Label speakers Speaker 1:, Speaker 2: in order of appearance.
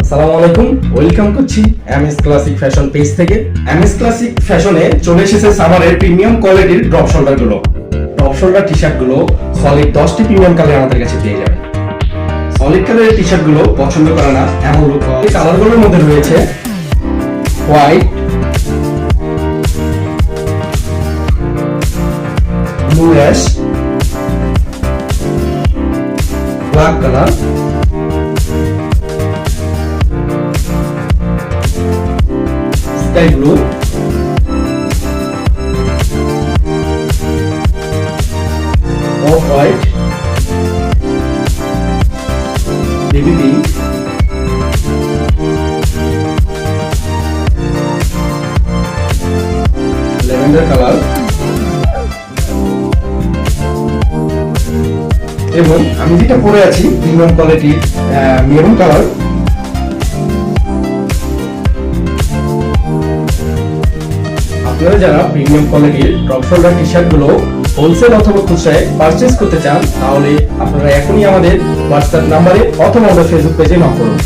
Speaker 1: আসসালামু আলাইকুম, ওয়েলকাম করছি এমএস ক্লাসিক ফ্যাশন পেজ থেকে। এমএস ক্লাসিক ফ্যাশনে চলে এসেছে সামারের প্রিমিয়াম কোয়ালিটির ড্রপ শোল্ডার গুলো। ড্রপ শোল্ডার টি শার্ট গুলো সলিড 10টি প্রিমিয়াম কালার আমাদের কাছে পেয়ে যাবেন। সলিড কালারের টি শার্ট গুলো পছন্দ করে না এমন লোক, এই কালার গুলোর মধ্যে রয়েছে white, blue ash, black colour, sky blue, off white, baby pink, lavender colour এবং আমি যেটা পরে আছি প্রিমিয়াম কোয়ালিটির মেরুন কালার। আপনারা যারা প্রিমিয়াম কোয়ালিটির ড্রপ শোল্ডার টি শার্ট গুলো হোলসেল অথবা খুচরায় পারচেজ করতে চান, তাহলে আপনারা এখনই আমাদের হোয়াটসঅ্যাপ নাম্বারে অথবা আমাদের ফেসবুক পেজে নক করুন।